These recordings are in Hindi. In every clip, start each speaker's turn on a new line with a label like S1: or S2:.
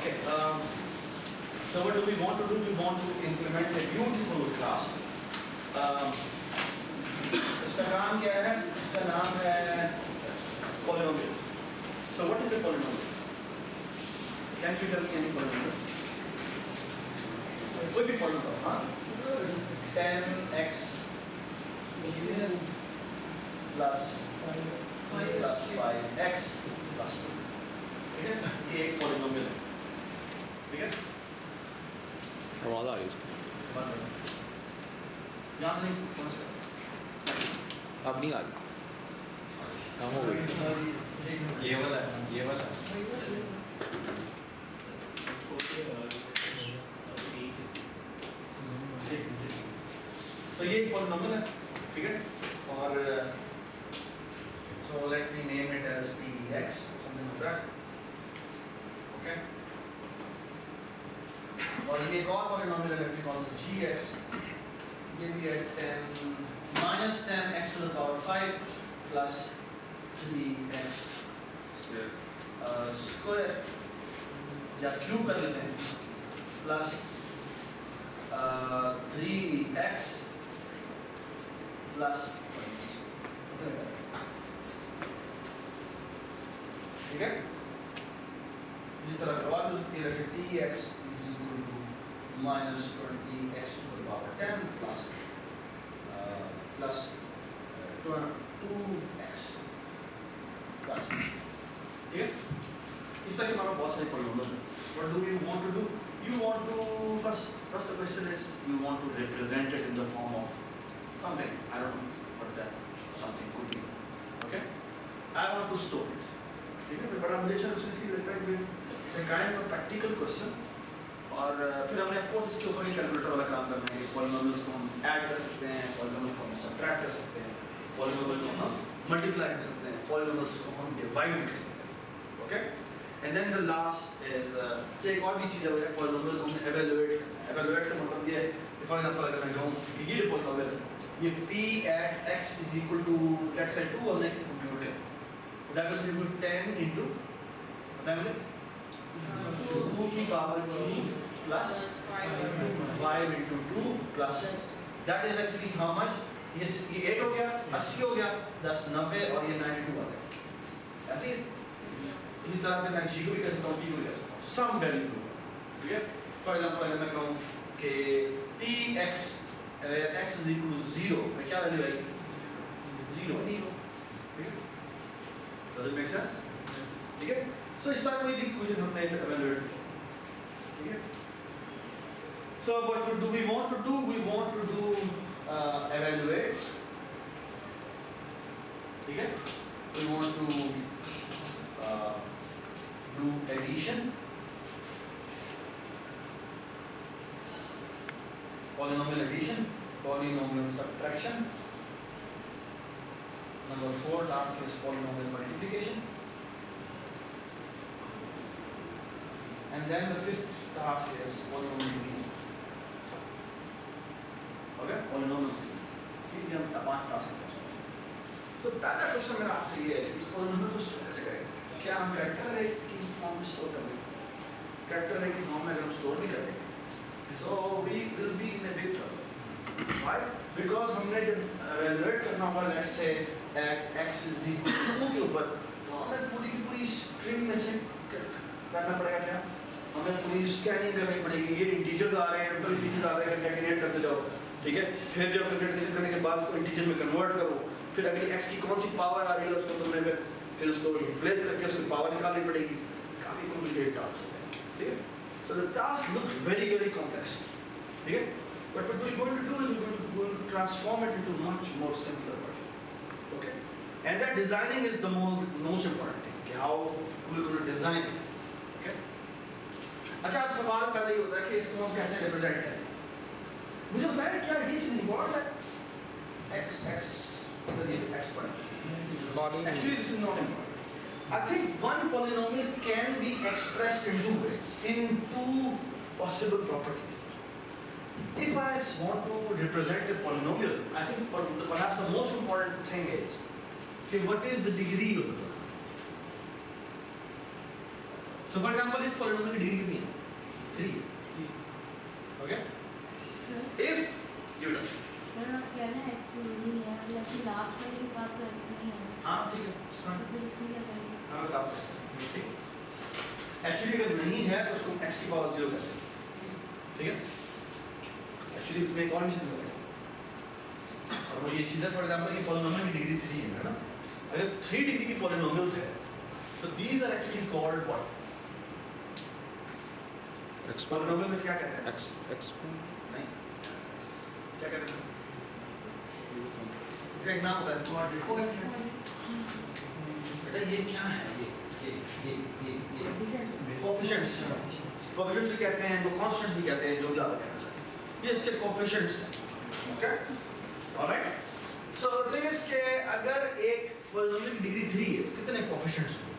S1: Okay. So what do we want to do? We want to implement a beautiful class. इसका काम क्या है? इसका नाम है polynomial. So what is a polynomial? Can you tell me any polynomial? कोई भी polynomial, हाँ? 10x plus 5x plus 2. ठीक है? ये एक polynomial है. ठीक है?
S2: आवाज़ आ रही है इसकी?
S1: यहाँ से नहीं कौन सा?
S2: अब नहीं आ रही। हाँ हो गई।
S3: ये वाला
S1: तो ये पॉलिनोमियल है, ठीक है? और so let me name it as px something like that. Okay? और ये एक और पॉलिनोमियल है, let me call it gx. ये भी है 10 minus 10x to the power 5 plus 3x square या क्यूब कर लेते हैं plus 3x plus ठीक है? इसी तरह और हो सकती है जैसे tx is equal to minus 20x to the power 10 plus 2x plus ठीक है? इस तरह के हमारा बहुत सारे पॉलिनोमियल हैं. What do you want to do? You want to first the question is you want to represent it in the form of something. I don't know what that something could be. Okay? I want to store it. ठीक है? फिर बड़ा मुझे अच्छा इसलिए लगता है कि it's a kind of a practical question. और फिर हमने of course इसके ऊपर ही कैलकुलेटर वाला काम करना है. पॉलिनोमियल्स को हम ऐड कर सकते हैं, पॉलिनोमियल को हम सब्ट्रैक्ट कर सकते हैं, पॉलिनोमियल को हम मल्टीप्लाई कर सकते हैं, पॉलिनोमियल्स को हम डिवाइड कर सकते हैं. Okay? And then the last is एक और भी चीज़ है पॉलिनोमियल को हमने evaluate करना है. evaluate का मतलब ये है फॉर एग्जांपल अगर मैं कहूँ कि ये पॉलिनोमियल है, ये p at x is equal to let's say 2 हमने कंप्यूट है, that will be equal to 10 into पता है मुझे 2 की power 3 plus 5 into 2 plus that is actually how much? ये 8 हो गया, 80 हो गया, 10 90 और ये 92 आ गया. ऐसे इसी तरह से मैं g को भी कह सकता हूँ, p को भी कह सकता हूँ, सम वैल्यू को. ठीक है? फॉर एग्जांपल अगर मैं कहूँ कि tx x is equal to 0, मैं क्या वैल्यू आएगी? 0. ठीक है? Does it make sense? ठीक है? So इस तरह कोई भी इक्वेशन हमने evaluate. ठीक है? So what do we want to do? We want to do evaluate. ठीक है? We want to do addition, polynomial addition, polynomial subtraction. Number 4 task is polynomial multiplication. And then the 5th task is polynomial division. Okay? Polynomial division. ठीक है? हम 5 task करते हैं. तो पहला क्वेश्चन मेरा आपसे ये है कि इस पॉलिनोमियल को स्टोर कैसे करें? क्या हम कैरेक्टर अरे की फॉर्म में स्टोर कर देंगे? कैरेक्टर अरे की फॉर्म में अगर हम स्टोर नहीं कर देंगे, so we will be in a big trouble. Why? Because हमने जब evaluate करना होगा let's say x is equal to 2 के ऊपर, तो हमें पूरी की पूरी स्ट्रिंग में से करना पड़ेगा क्या? हमें पूरी स्कैनिंग करनी पड़ेगी. ये इंटीजर्स आ रहे हैं, तो इंटीजर्स आ रहे हैं करके क्रिएट करते जाओ. ठीक है? फिर जब इंटीग्रेशन करने के बाद उसको इंटीजर में कन्वर्ट करो, फिर अगली x की कौन सी पावर आ रही है उसको तुमने फिर उसको रिप्लेस करके उसकी पावर निकालनी पड़ेगी. काफी कॉम्प्लिकेटेड टास्क है. ठीक है? So the task looks very complex. ठीक है? But what we're going to do is we're going to transform it into much more simpler version. Okay? And that designing is the most important thing. कि how we're going to design it. Okay? अच्छा, अब सवाल पैदा ये होता है कि इसको हम कैसे रिप्रेजेंट करें? मुझे बताया क्या ये चीज इम्पोर्टेंट है? x Actually, this is not important. I think one polynomial can be expressed in 2 ways, in 2 possible properties. If I want to represent a polynomial, I think perhaps the most important thing is, okay, what is the degree of the polynomial? So for example, इस polynomial की डिग्री कितनी है? 3 है. Okay?
S4: Sir
S1: If you know.
S4: Sir आप कह रहे हैं x नहीं है मतलब कि लास्ट वाले के साथ तो x नहीं है
S1: हाँ ठीक है.
S4: तो फिर उसमें क्या करेंगे?
S1: हाँ बताओ. ठीक. Actually अगर नहीं है तो उसको x की पावर 0 कहते हैं. ठीक है? Actually मैं एक और भी चीज़ बताऊँ. और वो ये चीज़ है, for example ये polynomial की डिग्री 3 है ना? अगर 3 डिग्री की polynomials है, तो these are actually called what? polynomial में क्या कहते हैं? नहीं. क्या कहते हैं? क्या एक नाम होता है? बेटा ये क्या है? ये coefficients. Coefficients भी कहते हैं, वो constants भी कहते हैं, जो भी आप कहना चाहें. ये इसके coefficients हैं. Okay? Alright? So the thing is कि अगर एक polynomial की डिग्री 3 है, तो कितने coefficients होंगे?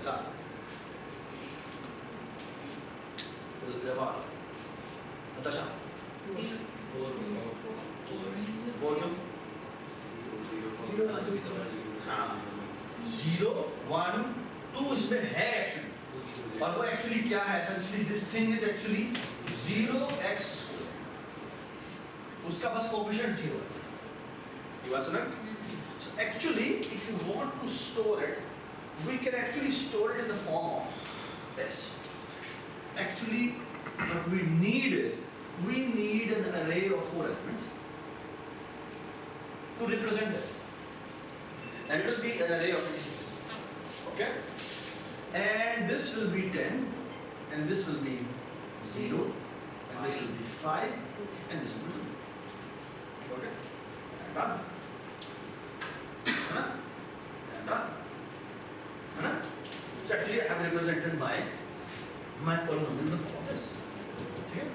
S1: जवाब. नताशा. 4 क्यों? हाँ. 0, 1, 2 इसमें है actually. और वो actually क्या है? Essentially this thing is actually 0x square. उसका बस coefficient 0 है. You are saying? So actually, if you want to store it, we can actually store it in the form of this. Actually, what we need is, we need an array of 4 elements to represent this. And it will be an array of integers. Okay? And this will be 10, and this will be 0, and this will be 5, and this will be 2. Okay? And done. Huh? And done. Huh? So actually I have represented my polynomial in the form of this. Okay?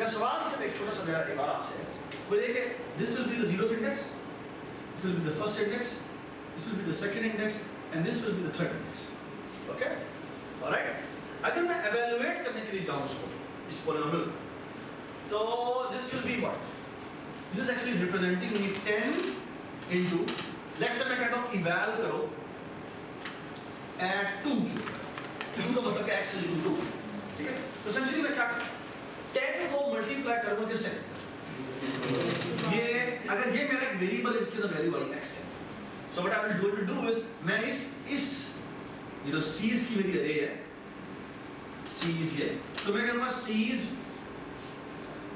S1: अब सवाल सिर्फ एक छोटा सा मेरा एक और आपसे है. वो ये कि this will be the 0th index, this will be the first index, this will be the second index, and this will be the third index. Okay? All right? अगर मैं evaluate करने के लिए जाऊँ इसको, इस polynomial को, तो this will be what? This is actually representing me 10 into, let's say मैं कहता हूँ eval करो at 2 का मतलब क्या x is equal to 2. ठीक है? तो essentially मैं क्या करूँ? 10 को multiply करूँगा किससे? ये अगर ये मेरा एक वेरिएबल है, इसके अंदर वैल्यू आई x है. So what I will do is मैं इस you know c's की मेरी array है, c's ये, तो मैं कहूँगा c's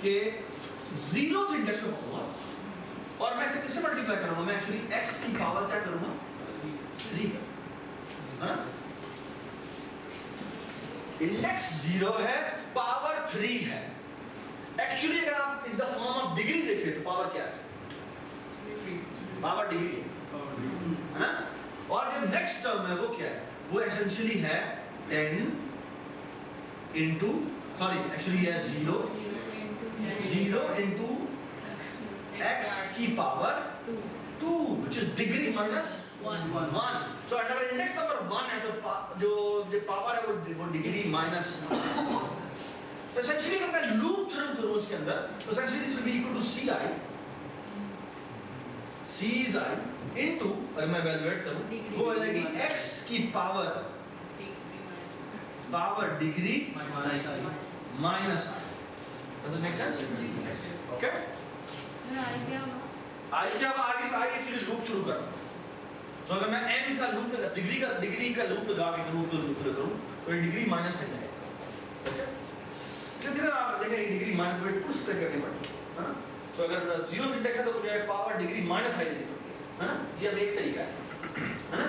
S1: के 0th इंडेक्स को पकड़ूंगा और मैं इसे किससे मल्टीप्लाई करूँगा? मैं एक्चुअली x की पावर क्या करूँगा? 3 का, है ना? इंडेक्स 0 है, पावर 3 है. एक्चुअली अगर आप in the form of degree देखें तो पावर क्या है? पावर डिग्री है ना? और जो नेक्स्ट टर्म है वो क्या है? वो एसेंशियली है 10 इंटू, सॉरी एक्चुअली है 0 इंटू x की power 2 which is degree minus 1. So अगर इंडेक्स नंबर 1 है तो जो पावर है वो डिग्री माइनस. तो essentially अगर मैं लूप थ्रू करूँ उसके अंदर, तो essentially this will be equal to c is I into, अगर मैं evaluate करूँ, वो हो जाएगी x की power degree minus I. Does it make sense? Okay?
S4: फिर आई क्या होगा?
S1: I क्या होगा? आगे एक्चुअली लूप थ्रू कर. तो अगर मैं n का लूप लगा, डिग्री का लूप लगा के लूप थ्रू करूँ, तो ये डिग्री माइनस है जाएगा. Okay? धीरे आप देखें ये डिग्री माइनस में पुश तक करनी पड़ती है ना? सो अगर 0 इंडेक्स है तो मुझे पावर डिग्री माइनस आई देनी पड़ती है ना? ये अब एक तरीका है ना?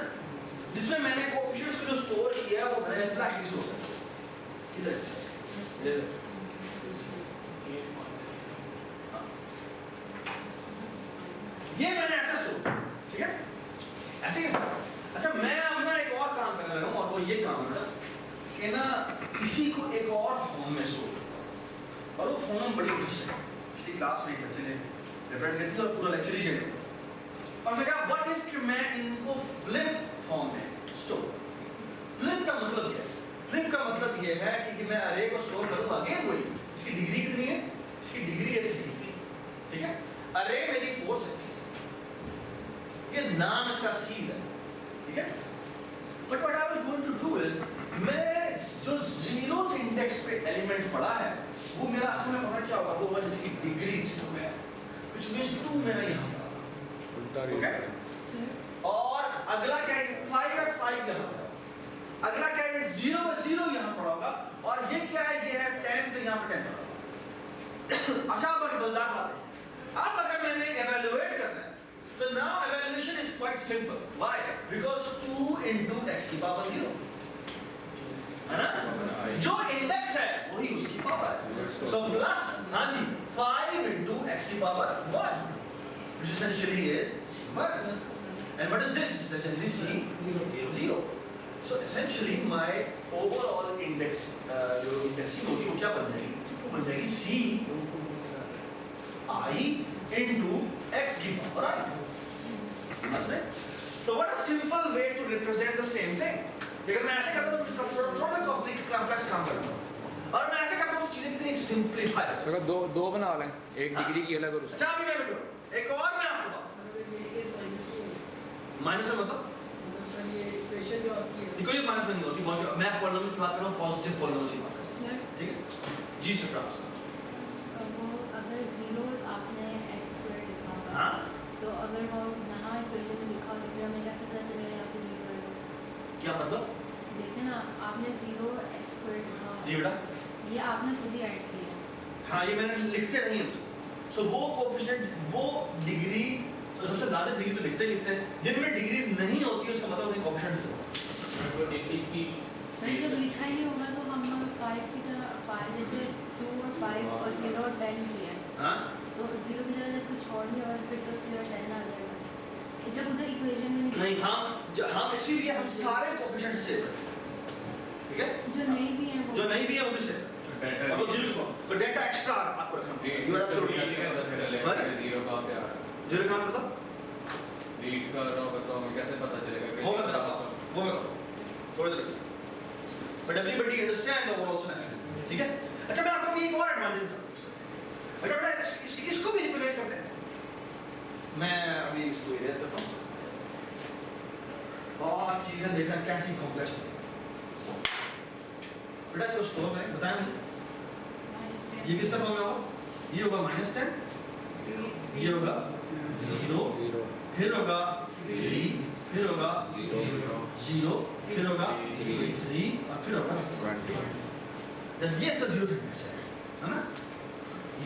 S1: जिसमें मैंने कोएफिशिएंट्स को जो स्टोर किया है वो मैंने फ्लैश की स्टोर किया. इधर ये मैंने ऐसा स्टोर, ठीक है? ऐसे ही. अच्छा मैं अब ना एक और काम करने लगा हूँ और वो ये काम है कि ना इसी को एक और फॉर्म में स्टोर, और वो फॉर्म बड़ी इंटरेस्टिंग है. पिछली क्लास में बच्चे ने रिप्रेजेंट की थी और पूरा लेक्चर ही शेयर किया. और मैं कहा व्हाट इफ कि मैं इनको फ्लिप फॉर्म में स्टोर. फ्लिप का मतलब क्या है? फ्लिप का मतलब ये है कि मैं अरे को स्टोर करूँ अगेन वही. इसकी डिग्री कितनी है? इसकी डिग्री है 3. ठीक है? अरे मेरी 4 है, ये नाम इसका सीज है. ठीक है? But what I was going to do is मैं वो मेरा असल में पता क्या होगा, वो होगा जिसकी डिग्री स्क्वायर, which means 2 मेरा यहाँ पर होगा।
S2: उल्टा
S1: Okay?
S4: सर
S1: और अगला क्या है, 5 और 5 यहाँ पर, अगला क्या है, 0 और 0 यहाँ पर होगा, और ये क्या है, ये है 10, तो यहाँ पर 10 पर होगा। अच्छा अब आगे मजेदार बात है, अब अगर मैंने evaluate करना है, तो now evaluation is quite simple. Why? Because 2 into x की पावर 0 है ना, जो इंडेक्स है वही उसकी पावर है, so plus हाँ जी 5 into x की power 1, which essentially is c1, and what is this? It's essentially c 0. So essentially my overall index जो indexing होगी वो क्या बन जाएगी, वो बन जाएगी c I into x की पावर I. समझ में? तो what a simple way to represent the same thing. अगर मैं ऐसे करता हूँ तो थोड़ा कॉम्प्लेक्स काम करता हूँ, और मैं ऐसे करता हूँ तो चीजें कितनी सिंप्लीफाई हो
S2: सर दो बना लें, एक डिग्री की अलग और उसकी।
S1: अच्छा अभी मैं बताऊँ, एक और मैं आपको बात, माइनस में मतलब कोई माइनस में नहीं होती, मैं पॉलिनोमियल की बात कर रहा हूँ, पॉजिटिव पॉलिनोमियल की बात कर रहा हूँ,
S4: सर
S1: ठीक है जी सर फ्रांस।
S4: वो अगर 0 आपने x स्क्वायर लिखा होगा,
S1: हाँ
S4: तो अगर वो यहाँ इक्वेशन में लिखा हो तो फिर हमें कैसे पता चलेगा यहाँ पे 0 है?
S1: क्या मतलब,
S4: देखें ना, आपने 0 x स्क्वायर लिखा होगा,
S1: जी बेटा,
S4: ये आपने खुद ही ऐड किया।
S1: हाँ ये मैंने लिखते नहीं हम, सो वो कोफिशिएंट, वो डिग्री, तो सबसे ज्यादा डिग्री तो लिखते ही लिखते हैं, जिनमें डिग्रीज नहीं होती उसका मतलब उन्हें कोफिशिएंट
S4: सर जब लिखा ही नहीं होगा तो हम लोग 5 की तरह 5 जैसे 2 और 5 और 0 और 10 किया है,
S1: हाँ
S4: तो 0 की जगह जब कुछ और नहीं होगा फिर तो उसकी जगह 10 आ जाएगा, ये जब उधर इक्वेशन में
S1: नहीं, हम इसीलिए हम सारे कोफिशिएंट्स से, ठीक है,
S4: जो नहीं भी है
S1: जो नहीं भी है वो भी से, अब वो जीरो फॉर्म, तो डेटा एक्स्ट्रा आपको रखना पड़ेगा, यू आर एब्सोल्युटली
S3: जीरो का क्या
S1: जीरो का मतलब
S3: रीड कर रहा होगा तो हमें कैसे पता चलेगा?
S1: वो मैं बताता हूँ, वो मैं बताता हूँ, थोड़ी देर, but everybody understand overall scenario, ठीक है। अच्छा मैं आपको भी एक और एडवांटेज बताता हूँ, अच्छा बेटा इसको भी रिप्रेजेंट करते हैं, मैं अभी इसको इरेज करता हूँ और चीजें देखना कैसी कॉम्प्लेक्स होती है। बेटा इसको स्टोर करें, बताएं मुझे ये किस फॉर्म में होगा, ये होगा -10, ये होगा 0, फिर होगा 3, फिर होगा 0, फिर होगा 3 और फिर होगा 20। जब ये इसका 0 इंडेक्स है ना,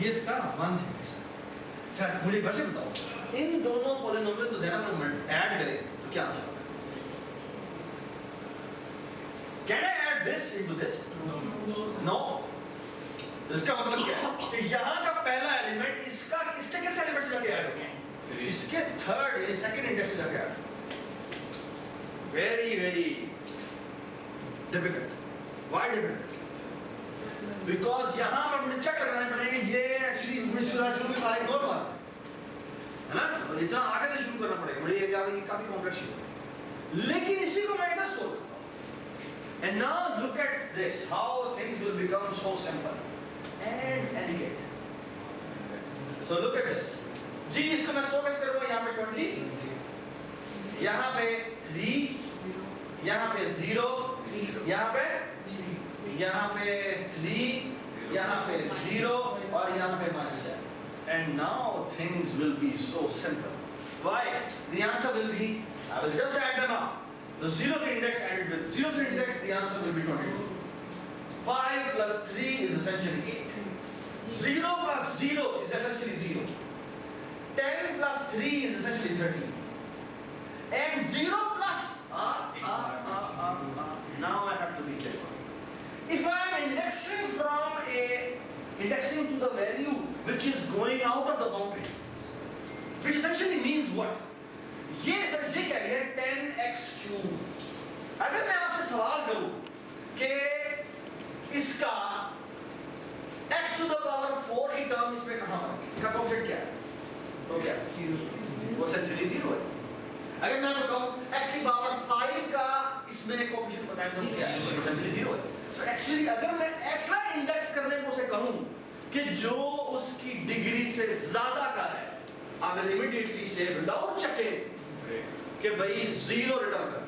S1: ये इसका 1 इंडेक्स है। क्या मुझे वैसे बताओ, इन दोनों पॉलिनोमियल को ज़रा में ऐड करें तो क्या आंसर होगा? Can I add this into this? No. तो इसका मतलब क्या है कि यहाँ का पहला एलिमेंट इसका इसके किस एलिमेंट से जाके ऐड हो गया, इसके थर्ड यानी सेकंड इंडेक्स से जाके add, very very difficult. Why difficult? Because यहाँ पर मुझे चेक लगाने पड़ेंगे, ये एक्चुअली इसमें शुरू में सारे इग्नोर मार है ना, इतना आगे से शुरू करना पड़ेगा मुझे, ये काफी कॉम्प्लेक्स है, लेकिन इसी को मैं इधर स्टोर करता हूँ। And now look at this, how things will become so simple and elegant. So look at this. जी इसको मैं स्टोर कैसे करूँगा, यहाँ पे 20, यहाँ पे 3, यहाँ पे 0, यहाँ पे 3, यहाँ पे 0 और यहाँ पे -10. And now things will be so simple. Why? The answer will be, I will just add them up. The 0th index added with 0th index, the answer will be 22. 5 plus 3 is essentially 8. 0 plus 0 is essentially 0. 10 plus 3 is essentially 13. And 0 plus, now I have to be careful. If I am indexing to the value which is going out of the boundary, which essentially means what? ये क्या है, 10x क्यूब। अगर मैं आपसे सवाल करूं कि इसका x to the power 4 की टर्म इसमें कहां पर, इसका कोएफिशिएंट क्या है, तो क्या वो essentially 0 है। अगर मैं आपको कहूं x की पावर 5 का इसमें कोएफिशिएंट बताएं तो क्या है, essentially 0 है। So actually अगर मैं ऐसा इंडेक्स करने को उसे कहूं कि जो उसकी डिग्री से ज्यादा का है, I will immediately say without checking कि भाई 0 रिटर्न कर,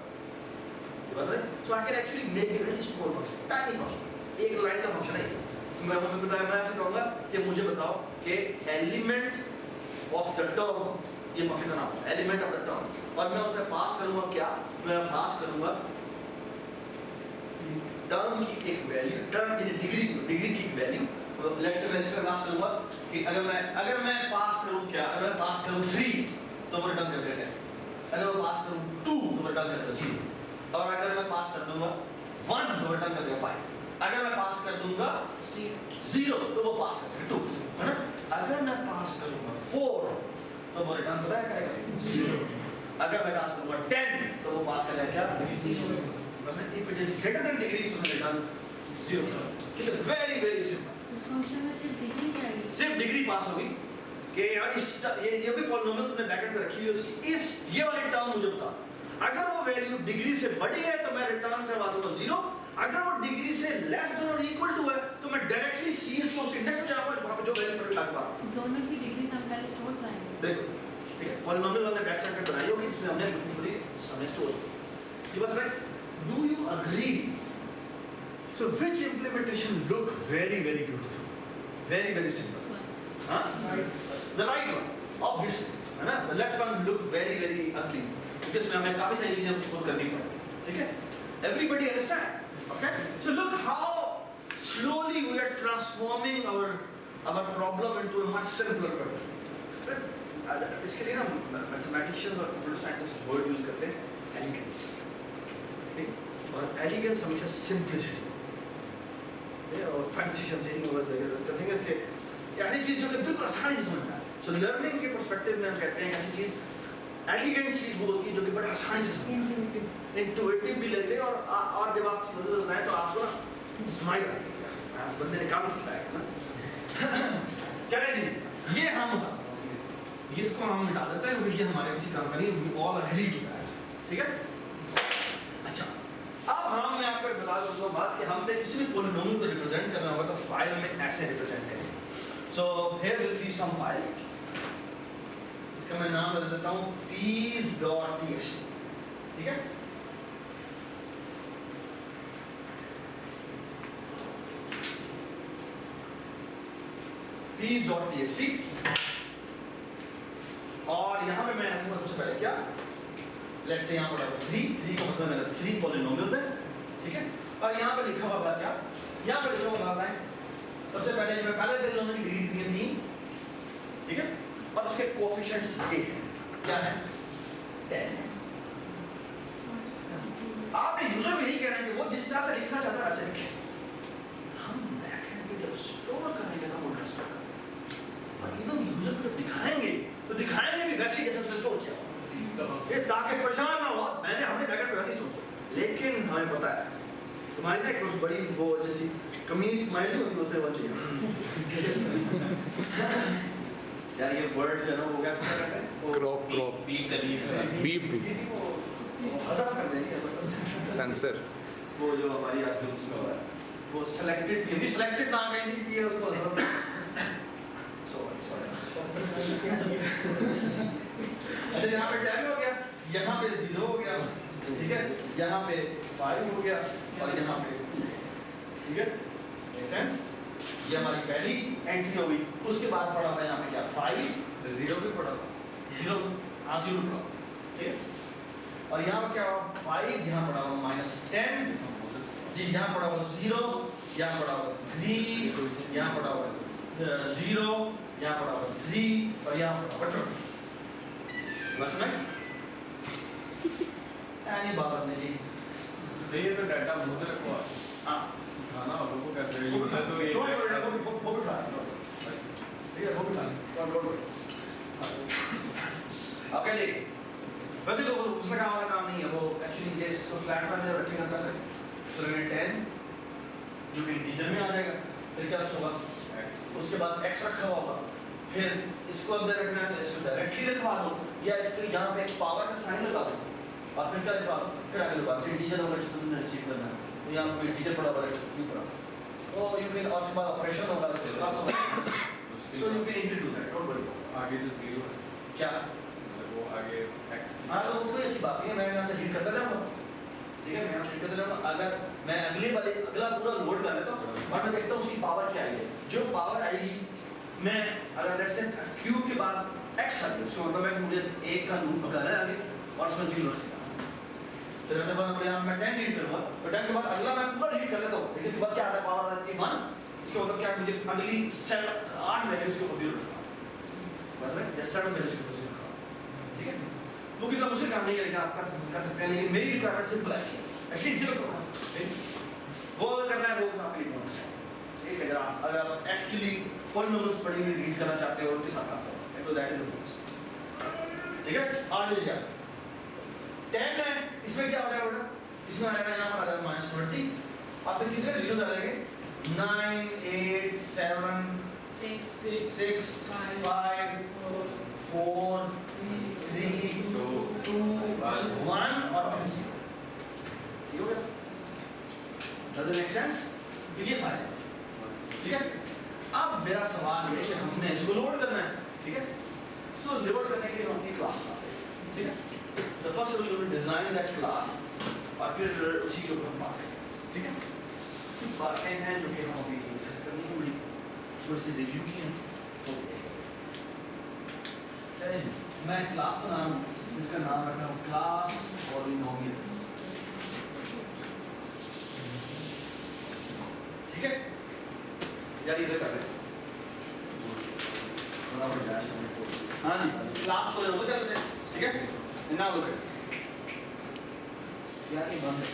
S1: ये बात है। So I can actually make a very small function, tiny function, एक लाइन का फंक्शन है, मैं आपसे कहूँगा कि मुझे बताओ कि एलिमेंट ऑफ द टर्म, ये फंक्शन का नाम है एलिमेंट ऑफ द टर्म, और मैं उसमें पास करूँगा क्या, मैं पास करूँगा टर्म की एक वैल्यू, टर्म की डिग्री की एक वैल्यू। लेट्स से मैं इसका पास करूँगा कि अगर मैं पास करूँ क्या, अगर मैं पास करूँ 3 तो वो रिटर्न कर देगा, अगर मैं पास करूँ 2 तो रिटर्न कर देगा 0, और अगर मैं पास कर दूंगा 1 तो रिटर्न कर देगा 5, अगर मैं पास कर दूंगा 0 तो वो पास कर देगा 2, है ना। अगर मैं पास करूंगा 4 तो वो रिटर्न पता है करेगा 0, अगर मैं पास करूंगा 10 तो वो पास करेगा क्या 0, मतलब if it is greater than degree तो रिटर्न 0। ठीक है, वेरी वेरी सिंपल।
S4: उस फंक्शन में सिर्फ डिग्री जाएगी,
S1: सिर्फ डिग्री पास होगी कि यार इस ये भी पॉलिनोमियल तुमने ब्रैकेट पे रखी हुई है उसकी, इस ये वाली टर्म मुझे बता, अगर वो वैल्यू डिग्री से बड़ी है तो मैं रिटर्न करवा दूंगा 0, अगर वो डिग्री से लेस देन और इक्वल टू है तो मैं डायरेक्टली सीएस के उस इंडेक्स पे जाऊंगा वहां पे जो वैल्यू पर लिखा हुआ है,
S4: दोनों की डिग्री हम पहले स्टोर कराएंगे।
S1: देखो ठीक है, पॉलिनोमियल हमने बैक साइड पे बनाई होगी जिसमें हमने पूरी समय स्टोर ये बस right. Do you agree? So which implementation look very very beautiful, very very simple, हाँ द राइट वन ऑब्वियसली, है ना। The left one look very very ugly, क्योंकि इसमें हमें काफी सारी चीजें खुद करनी पड़ती है, ठीक है। Everybody understand, okay. So look how slowly we are transforming our problem into a much simpler problem. इसके लिए ना मैथमेटिशियंस और कंप्यूटर साइंटिस्ट वर्ड यूज करते हैं एलिगेंस, और एलिगेंस हमेशा सिंपलिसिटी और फैंसीशन से नहीं होगा। द थिंग इज कि ऐसी चीज जो कि बिल्कुल आसानी से समझ में आए। सो लर्निंग के पर्सपेक्टिव में हम कहते हैं ऐसी चीज एलिगेंट चीज वो होती है जो कि बड़ी आसानी से समझ में आए, इंट्यूटिव भी लगते हैं, और जब आप समझ में आए तो आपको ना स्माइल आती है, बंदे ने काम किया है ना। चले जी, ये हम इसको हम मिटा देते हैं क्योंकि ये हमारे किसी काम का नहीं, we all agree to that, ठीक है। अच्छा, अब हम मैं आपको बता दूं बात कि हमने किसी भी पॉलिनोमियल को रिप्रेजेंट करना होगा तो फाइल में ऐसे रिप्रेजेंट करें। So here will be some file, इसका मैं नाम बदल देता हूं peas.txt, ठीक है। peas.txt, और यहाँ पे मैं रखूंगा सबसे पहले क्या, लेट्स से यहाँ पर 3 का मतलब मेरा 3 पॉलिनोमियल है, ठीक है। और यहाँ पे लिखा हुआ क्या, यहाँ पे लिखा हुआ है सबसे पहले जो पहले पॉलिनोमियल की डिग्री थी, ठीक है, और उसके कोएफिशिएंट्स ये हैं, क्या है 10। आपने यूजर को यही कहना है कि वो जिस तरह से लिखना चाहता है वैसे लिखे। हम बैकएंड पे जब स्टोर करेंगे ना वो स्टोर करेंगे, और इवन यूजर को दिखाएंगे तो दिखाएंगे भी वैसे जैसे उसने स्टोर किया ये, ताकि परेशान ना हो हमने बैकएंड पे वैसे स्टोर किया। लेकिन हमें पता है तुम्हारी ना एक बड़ी वो जैसी कमीज स्माइल होती है, उसे वो चाहिए यार ये वर्ड जो है वो क्या कहते हैं,
S2: क्रॉप बीप
S1: हज़फ कर देंगे
S2: सेंसर,
S1: वो जो हमारी आज उसमें हो रहा है वो सिलेक्टेड, ये भी सिलेक्टेड ना कहेंगे कि ये उसको अच्छा यहाँ पे 10 हो गया, यहाँ पे 0 हो गया, ठीक है, यहाँ पे 5 हो गया, और यहाँ पे 2, ठीक है, मेक सेंस। ये हमारी पहली एंट्री हो गई। उसके बाद पड़ा हुआ यहाँ पे क्या 5
S3: 0 भी पड़ा था,
S1: 0 हाँ 0 पड़ा, ठीक है। और यहाँ पर क्या हुआ 5, यहाँ पड़ा हुआ -10 जी, यहाँ पड़ा हुआ 0, यहाँ पड़ा हुआ 3, यहाँ पड़ा हुआ 0, यहाँ पड़ा हुआ 3, और यहाँ पड़ा हुआ 2। बस में नहीं बात नहीं जी,
S3: सही है। तो डाटा मुझे रखवा
S1: हाँ
S3: खाना और वो कैसे यूजर तो ये
S1: वो बिठा ठीक है, वो बिठा ओके जी। वैसे तो उसका काम वाला काम नहीं है, वो एक्चुअली ये इसको फ्लैट फाइल में रखेगा कर सकते। तो 10 जो कि इंटीजर में आ जाएगा, फिर क्या होगा उसके बाद x रखा हुआ होगा, फिर इसको अंदर रखना है तो इसको डायरेक्टली रखवा दो, या इसके यहाँ पे एक पावर का साइन लगा दो, और फिर क्या लिखवा दो, फिर आगे दोबारा से इंटीजर होगा जिसको तुमने रिसीव करना है, तो यहाँ पे इंटीजर पड़ा हुआ है क्यों पड़ा, तो यू कैन, और उसके बाद ऑपरेशन होगा तो क्लास होगा, तो you can easily do that, don't worry.
S3: आगे जो 0 है
S1: क्या
S3: वो आगे x
S1: हाँ, तो वो कोई ऐसी बात नहीं है, मैं यहाँ से रीड करता रहूँगा, ठीक है, मैं यहाँ से रीड करता रहूँगा। अगर मैं अगला पूरा लोड कर लेता हूँ और मैं देखता हूँ उसकी पावर क्या है। जो पावर आएगी, मैं अगर लेट्स से क्यूब के बाद एक्स आ गया, उसका मतलब है कि मुझे एक का लूप लगाना है आगे और उसमें जीरो रखेगा। तो जैसे मैं 10 रीड करूँगा, तो 10 के बाद अगला मैं पूरा रीड कर लेता हूँ, लेकिन इसके बाद क्या आता है, पावर आती है 1, इसका मतलब क्या है, मुझे अगली 8 वैल्यूज के ऊपर जीरो रखना, बस मैं या 7 वैल्यूज के ऊपर जीरो रखना, ठीक है। तो कितना मुझसे काम नहीं करेगा, आप कर सकते हैं, लेकिन मेरी रिक्वायरमेंट सिंपल है, एटलीस्ट जीरो करो, वो करना है, वो आपके लिए बोनस है, ठीक है। अगर आप एक्चुअली पॉलिनोमियल्स पढ़ी हुई रीड करना चाहते हो और उनके साथ काम करो, तो दैट इज द बोनस, ठीक है। आगे ले जाओ 10 है, इसमें क्या हो जाएगा बेटा, इसमें आ जाएगा यहाँ पर आ जाएगा -20, आप फिर कितने जीरो आ जाएंगे, 9 8 7 6 5 4 3 2 1 और ये हो गया। Does it make sense? तो ये फायदा है, ठीक है। अब मेरा सवाल है कि हमने इसको लोड करना है, ठीक है। सो लोड करने के लिए हम अपनी क्लास बनाते हैं, ठीक है। So first we will design that class और फिर उसी के ऊपर हम बात करेंगे, ठीक है। कुछ बातें हैं जो कि हम अभी डिस्कस करनी है, बड़ी थोड़ी सी रिव्यू की हैं, तो चलिए मैं क्लास बना रहा हूँ, जिसका नाम रखा हूँ क्लास पॉलिनोमियल, ठीक है। यार इधर कर रहे हैं, हाँ जी, क्लास पॉलिनोमियल चलते हैं, ठीक है। ना लोग यार ये बंद है,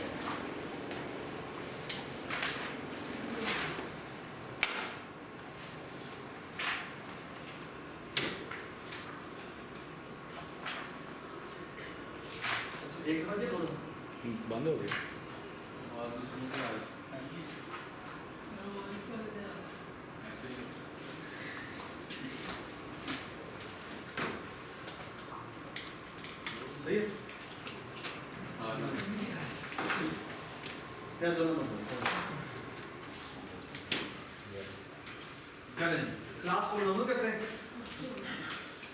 S1: एक बंद है, दोनों
S2: बंद हो गया।
S3: और दूसरों के आवाज
S1: सही है।
S3: हाँ
S1: क्या दोनों चलें क्लास को दोनों करते हैं।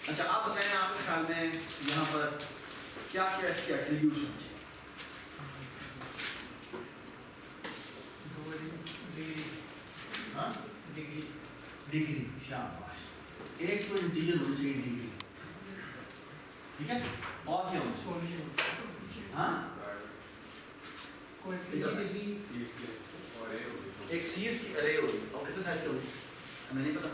S1: अच्छा आप बताएं, आपके ख्याल में यहाँ पर क्या क्या इसके एट्रीब्यूट्स होने चाहिए? हाँ डिग्री, शाबाश, एक तो इंटीजर होना चाहिए डिग्री, ठीक है। और क्या होना चाहिए? हाँ एक सीरीज की अरे होगी, और कितने साइज की होगी हमें नहीं पता,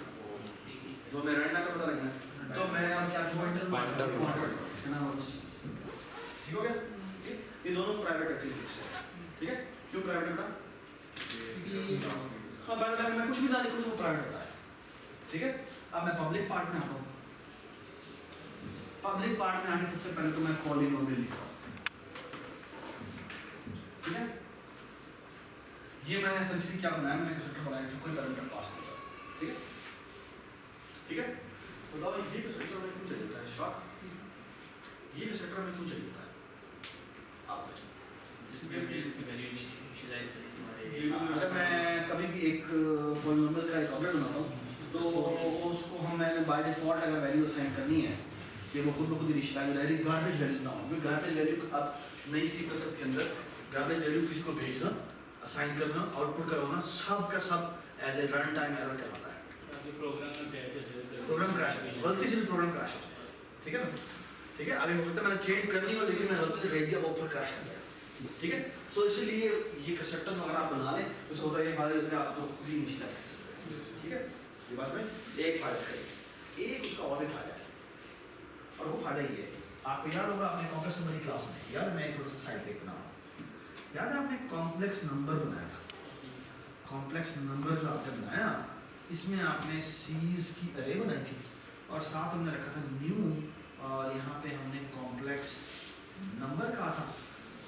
S1: वो मैं रैंडम का पता लगना है, तो मैं अब क्या
S2: पॉइंटर
S1: ठीक हो गया। ये दोनों प्राइवेट एट्रीब्यूट्स हैं, ठीक है। क्यों प्राइवेट होता? हाँ बाद में मैं कुछ भी ना लिखूँ तो प्राइवेट होता है, ठीक है। अब मैं पब्लिक पार्ट में आता हूँ, पब्लिक पार्ट में आने सबसे पहले तो मैं पॉलिनोमियल लिखता हूँ, ठीक है। ये मैंने एसेंशियली क्या बनाया, मैंने कंस्ट्रक्टर बनाया जो कोई पैरामीटर पास नहीं करता, ठीक है, ठीक है। बताओ ये कंस्ट्रक्टर में क्यों चाहिए होता है शॉक, ये कंस्ट्रक्टर में क्यों चाहिए होता है आप अगर मैं कभी भी एक पॉलिनोमियल का एक ऑब्जेक्ट बनाता हूँ तो उसको हम मैंने बाय डिफॉल्ट अगर वैल्यू असाइन करनी है कि वो खुद ब खुद इनिशियलाइज हो जाएगी, गार्बेज वैल्यूज ना हो, गार्बेज वैल्यू अब नई सी प्रोसेस के अंदर गार्बेज वैल्यू किसी को भेजना, असाइन करना, आउटपुट करवाना, सब का सब as a run time error कहलाता है। प्रोग्राम क्रैश हो जाए, गलती से भी प्रोग्राम क्रैश हो जाए, ठीक है ना, ठीक है। अभी हो सकता है मैंने चेंज करनी हो लेकिन मैं गलती से भेज दिया, वो ऊपर क्रैश कर गया, ठीक है। सो इसलिए ये कंस्ट्रक्टर अगर आप बना लें तो उसको होता है ये आपको खुद ही इनिशियलाइज कर सकते हैं, ठीक है। ये बात में एक फायदा करेंगे, एक उसका और भी फायदा है, और वो फायदा ये है, आपको याद होगा आपने कॉम्प्लेक्स नंबर की क्लास में, याद है मैं थोड़ा सा साइड ब्रेक बना रहा हूँ, याद है आपने कॉम्प्लेक्स नंबर बनाया था, कॉम्प्लेक्स नंबर जो आपने बनाया इसमें आपने सीरीज की अरे बनाई थी और साथ हमने रखा था न्यू, और यहाँ पे हमने कॉम्प्लेक्स नंबर कहा था,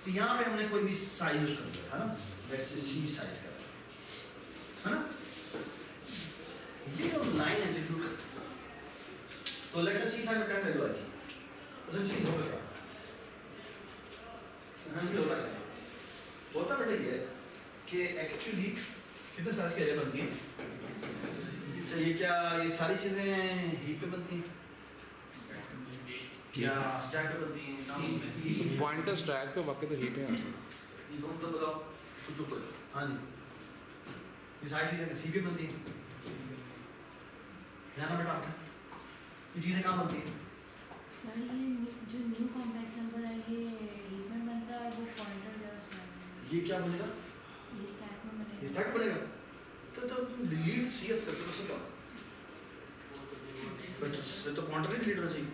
S1: तो यहाँ पे हमने कोई भी साइज यूज कर दिया था ना, वैसे सी साइज का है ना, ये हम लाइन एग्जीक्यूट करते हैं तो लेट्स से सी साइज में क्या वैल्यू आई थी, तो चीज होगा क्या, हाँ जी होता क्या होता बेटा ये कि एक्चुअली कितने साइज की अरे बनती है, तो ये क्या ये सारी चीजें हीप पे बनती हैं या स्टैक पे बनती हैं?
S2: पॉइंटर स्टैक पे, बाकी तो हीप में
S1: ये तो बताओ कुछ ऊपर, हाँ जी ये सारी चीज़ें सी पे बनती हैं। ध्यान बेटा आपका, ये चीज़ें कहाँ बनती हैं?
S4: सर ये जो न्यू कॉम्पैक्ट नंबर है ये हीप में बनता है, वो पॉइंटर जो है उसमें
S1: ये क्या बनेगा?
S4: ये स्टैक में बनेगा।
S1: ये स्टैक बनेगा। तो तुम डिलीट CS करते हो उससे क्या? फिर तो पॉइंटर ही डिलीट होना चाहिए।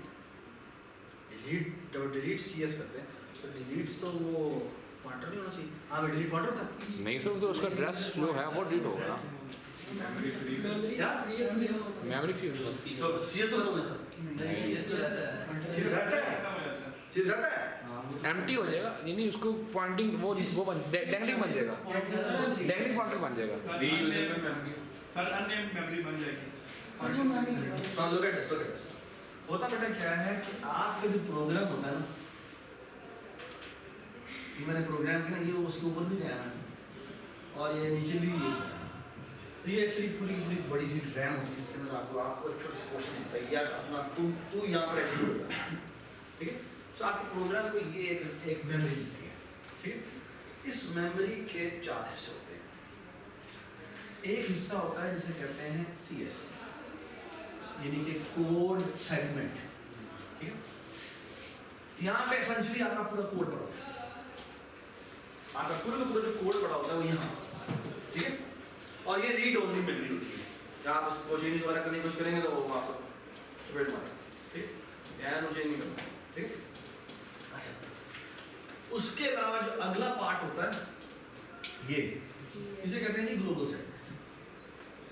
S1: डिलीट CS करते हैं तो डिलीट तो वो पॉइंटर नहीं होना चाहिए। हाँ भाई डिलीट पॉइंटर था।
S2: नहीं सर, तो उसका एड्रेस जो है वो डिलीट होगा ना,
S3: मेमोरी फ्री
S1: क्या?
S2: Memory free.
S1: तो CS तो खत्म होता है। CS रहता है। CS रहता है।
S2: एम्प्टी हो जाएगा, नहीं उसको पॉइंटिंग वो डैंगलिंग बन जाएगा, डैंगलिंग पॉइंटर बन जाएगा।
S5: सर अननेम्ड मेमोरी बन जाएगी।
S1: So look at this, look at this. होता बेटा क्या है कि आपका जो प्रोग्राम होता है ना, ये मैंने प्रोग्राम किया ना, ये उसके ऊपर भी गया मैंने और ये नीचे भी ये तो ये एक्चुअली पूरी पूरी बड़ी सी रैम होती है, इसके अंदर आपको एक छोटा सा क्वेश्चन मिलता है यार अपना तू यहाँ पर एक्टिव होगा, ठीक है। सो आपके प्रोग्राम को ये एक मेमोरी मिलती है, ठीक है। इस मेमोरी के 4 हिस्से होते हैं। एक हिस्सा होता है जिसे कहते हैं CS, यानी कि कोड सेगमेंट, ठीक है। यहाँ पे एसेंशियली आपका पूरा कोड पड़ा होता है, आपका पूरा का पूरा जो कोड पड़ा होता है वो यहाँ, ठीक है। और ये रीड ओनली मेमोरी होती है, जहाँ आप उसको चेंजेस वगैरह करने की कोशिश करेंगे तो वो आपको चपेट मारेगा, ठीक है। यहाँ नो चेंज नहीं करना, ठीक है। अच्छा, उसके अलावा जो अगला पार्ट होता है ये, इसे कहते हैं ग्लोबल सेगमेंट,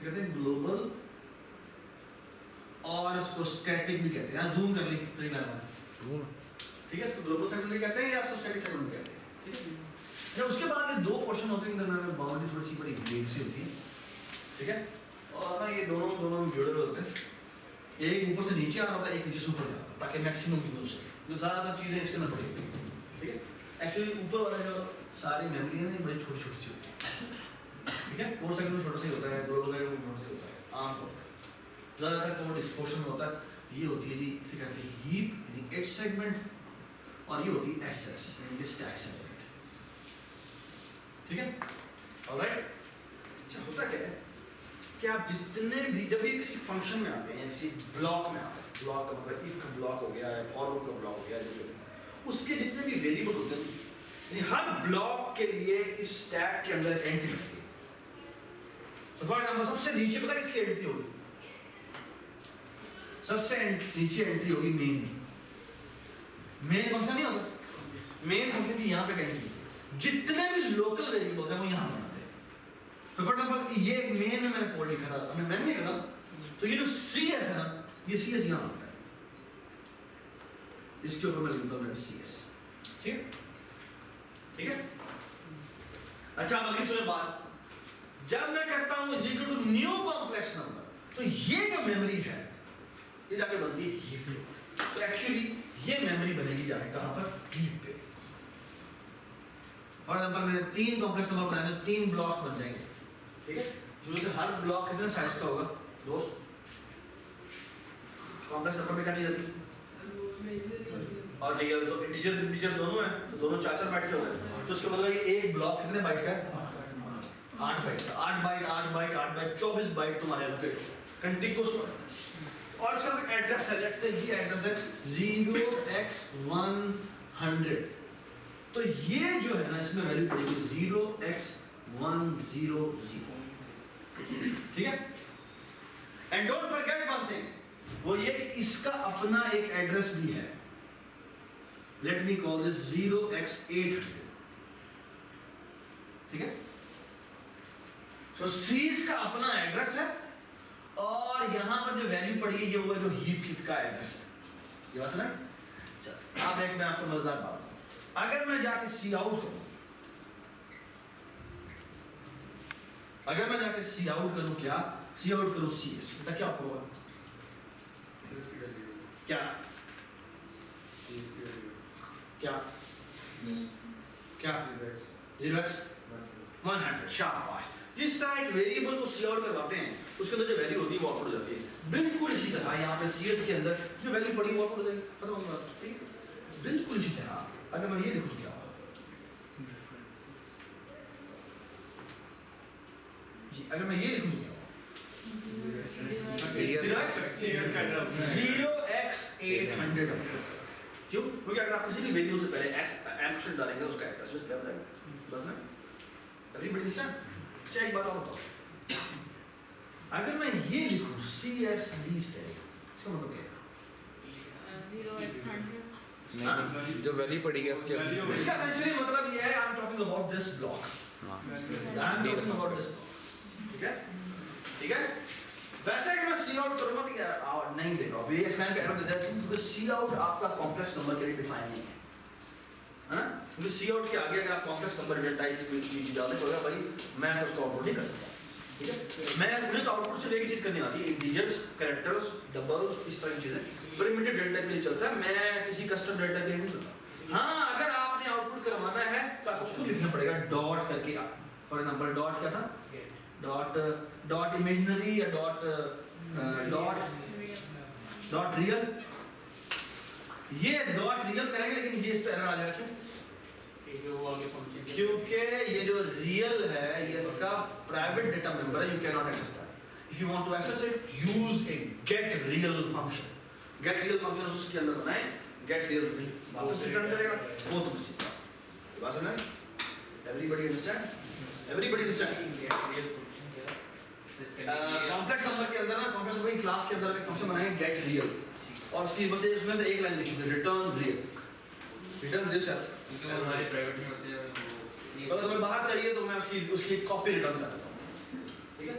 S1: कहते हैं ग्लोबल, और इसको स्टैटिक भी कहते हैं। जूम कर ली ठीक है, इसको ग्लोबल सेगमेंट भी कहते हैं या इसको स्टैटिक सेगमेंट भी कहते हैं, ठीक है। जब उसके बाद ये 2 पोर्शन होते हैं, इधर में बाउंड्री थोड़ी सी बड़ी वेग से होती है, ठीक है। और ना ये दोनों जुड़े हुए होते हैं, एक ऊपर से नीचे आ रहा होता है, एक नीचे से ऊपर जा रहा होता है, ताकि मैक्सिमम यूज हो सके। जो ज़्यादातर चीज़ें इसके अंदर पड़ी होती हैं, ठीक है। एक्चुअली ऊपर वाला जो सारी मेमोरी है ना, बड़ी छोटी छोटी सी होती है, ठीक है। कोड सेगमेंट छोटा सा ही होता है, ग्लोबल सेगमेंट छोटा सा होता है आमतौर पर। ज़्यादातर कोड इस पोर्शन में होता है। ये होती है जी, इसे कहते हैं हीप यानी एज सेगमेंट, और ये होती है SS यानी कि स्टैक सेगमेंट, ठीक है। ऑलराइट। अच्छा, होता क्या है कि आप जितने भी जब भी किसी फंक्शन में आते हैं, किसी ब्लॉक में आते हैं, ब्लॉक का मतलब इफ का ब्लॉक हो गया, फॉर लूप का ब्लॉक हो गया, जो उसके जितने भी वेरिएबल होते हैं, यानी हर ब्लॉक के लिए इस स्टैक के अंदर एंट्री होती है। तो फॉर एग्जांपल सबसे नीचे पता किसकी एंट्री होगी? सबसे नीचे एंट्री होगी मेन की। मेन फंक्शन नहीं होता, मेन फंक्शन की यहाँ पे एंट्री होती है। जितने भी लोकल वेरिएबल्स हैं वो यहाँ बनाते हैं। तो फॉर एग्जांपल ये मेन में मैंने कोड लिखा था, मैंने नहीं लिखा, तो ये जो CS है ना, ये CS यहाँ बनता है, इसके ऊपर मैं लिखता हूँ CS, ठीक है, ठीक है। अच्छा, अब अगली सुनिए बात, जब मैं कहता हूँ is equal to new complex number, तो ये जो मेमोरी है ये जाके बनती है हीप पे। तो एक्चुअली ये मेमोरी बनेगी जाके कहाँ पर? हीप पे। फॉर एग्जांपल मैंने 3 कॉम्प्लेक्स नंबर बनाए तो 3 ब्लॉक्स बन जाएंगे, ठीक है। जिसमें से हर ब्लॉक कितने साइज का होगा दोस्त? कॉम्प्लेक्स नंबर में क्या चीज आती है? और रियल, तो इंटीजर दोनों है, तो दोनों 4-4 बाइट के हो गए। तो उसका मतलब ये एक ब्लॉक कितने बाइट का है? 8 byte. 8 byte 8 byte 8 byte 24 byte तुम्हारे एलोकेट कंटिन्यूअस। और इसका एड्रेस है, लेट्स से ये एड्रेस है 0x100। तो ये जो है ना, इसमें वैल्यू पड़ेगी 0x100, ठीक है। And don't forget one thing, वो ये कि इसका अपना एक एड्रेस भी है। Let me call this 0x800, ठीक है। तो सीज का अपना एड्रेस है, और यहां पर जो वैल्यू पड़ी है ये वो जो हीप किट का एड्रेस है। ये बात है ना। चल अब एक मैं आपको मजेदार बात बताऊं, अगर मैं जाके सी आउट करूं, अगर मैं जाके सी आउट करूं, क्या सी आउट करूं CS, तो क्या होगा? क्या क्या क्या 0x100। शाबाश। जिस तरह एक वेरिएबल को सी आउट करवाते हैं, उसके अंदर जो वैल्यू होती है वो आउटपुट हो जाती है। बिल्कुल इसी तरह यहाँ पे CS के अंदर जो वैल्यू पड़ी वो आउटपुट हो जाएगी। पता होगा, ठीक है। बिल्कुल इसी तरह अगर मैं ये लिखूं क्या होगा, अगर मैं ये लिखूँ तो
S2: CS
S1: 0x800 क्यों? क्योंकि अगर आप किसी भी वेरिएबल से पहले एम्परसेंड डालेंगे उसका एड्रेस डिस्प्ले हो जाएगा। बस ना एवरीबॉडी अंडरस्टैंड? चेक बात और बताओ। अगर मैं ये लिखूँ CS लीस्ट है इसका मतलब क्या है?
S4: 0x100
S2: नहीं जो वैल्यू पड़ी है उसके
S1: इसका एक्चुअली मतलब ये है I am talking about this block.
S2: हाँ
S1: I am talking about this. ठीक है? ठीक है? वैसे अगर मैं सी आउट करूंगा तो यार नहीं देगा। अब ये एक्सप्लेन कर रहा हूं क्योंकि सी आउट आपका कॉम्प्लेक्स नंबर के लिए डिफाइन नहीं है। है ना? क्योंकि सी आउट के आगे अगर आप कॉम्प्लेक्स नंबर डेटा टाइप की चीज डालते हो भाई मैं तो उसको आउटपुट नहीं कर सकता। ठीक है? मैं मुझे तो आउटपुट से एक ही चीज करनी आती है, इंटीजर्स, कैरेक्टर्स, डबल्स, इस तरह की चीजें। प्रिमिटिव डेटा के लिए चलता है, मैं किसी कस्टम डेटा के लिए नहीं चलता। हाँ, अगर आपने आउटपुट करवाना है तो आपको खुद लिखना पड़ेगा डॉट करके। फॉर एग्जांपल डॉट क्या था? डॉट इमेजिनरी या डॉट रियल। ये डॉट रियल करेंगे लेकिन ये इस पे एरर आ जाएगा। क्यों? क्योंकि ये जो रियल है ये इसका प्राइवेट डेटा मेंबर है, you can not access that. If you want to access it use a get real function. Get real function उसके अंदर बनाएं, गेट रियल वापस रिटर्न करेगा, वो तुम सीखा। बात समझ में? Everybody understand? Everybody understand? Complex number के अंदर ना कॉम्प्लेक्स नंबर की क्लास के अंदर एक फंक्शन बनाएंगे गेट रियल और उसकी बस उसमें से एक लाइन लिखी है रिटर्न रियल। रिटर्न दिस है
S3: क्योंकि वो हमारे प्राइवेट में होते हैं
S1: तो तुम्हें बाहर चाहिए तो मैं उसकी कॉपी रिटर्न कर देता हूँ। ठीक है?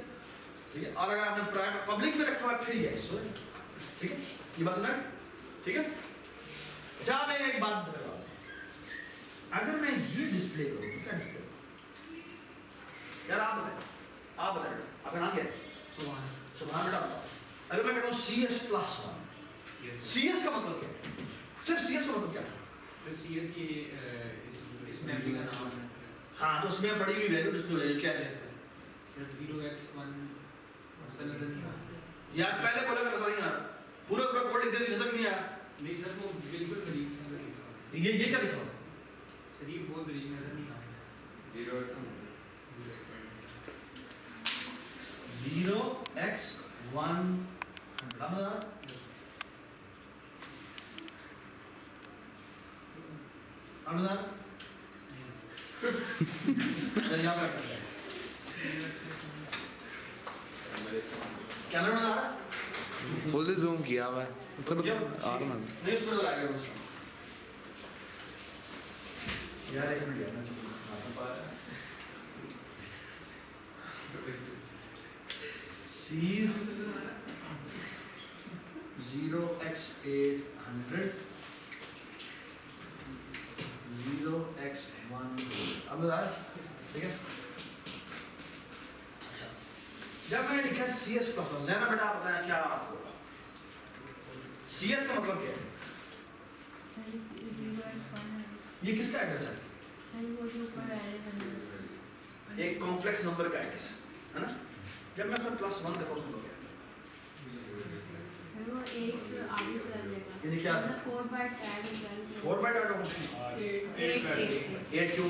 S1: ठीक है? और अगर आपने प्राइवेट पब्लिक में रखा हुआ है फिर यस। ठीक है? ये बात समझ? ठीक है? अच्छा मैं एक बात बता रहा हूँ, अगर मैं ये डिस्प्ले करूँ तो क्या डिस्प्ले यार आप बताएं आपका नाम क्या है? सुभान बेटा बताओ। अगर मैं कहता हूँ CS+1 CS का मतलब क्या है? सिर्फ CS का मतलब क्या था?
S3: CS ये इस मेमोरी का नाम है।
S1: हाँ तो उसमें बड़ी हुई वैल्यू डिस्प्ले हो जाएगी क्या है?
S3: सर 0x1 सर नजर नहीं आ रहा।
S1: यार पहले बोला कर नहीं आ रहा पूरा कोड लिख दे नजर नहीं आया।
S3: नहीं सर वो बिल्कुल करीब से नजर लिखा है।
S1: ये क्या लिखा हुआ?
S3: सर ये बहुत करीब नजर नहीं आ रहा। 0x1
S1: 0x1 अनुदान यहाँ पे कैमरा में आ रहा
S2: फुल जूम किया हुआ है चलो
S1: क्या?
S2: आ रहा है
S1: नहीं उसमें लगाएगा उसको यार एक मिनट यार मैं C's 0x800 0x1 अब बता ठीक है। अच्छा जब मैंने लिखा CS+1 जैना बेटा आप बताया क्या आपको CS का मतलब क्या है?
S4: सर 0x1
S1: ये किसका एड्रेस है?
S4: सर वो जो ऊपर एरे बने
S1: एक कॉम्प्लेक्स नंबर का एड्रेस है ना। जब मैं अपना +1 करता हूँ उसको क्या
S4: सर वो एक आगे चला जाएगा
S1: ये क्या?
S4: 4 बाइट्स ऐड हो जाएगा
S1: 4 बाइट ऐड होगा 8 क्यों?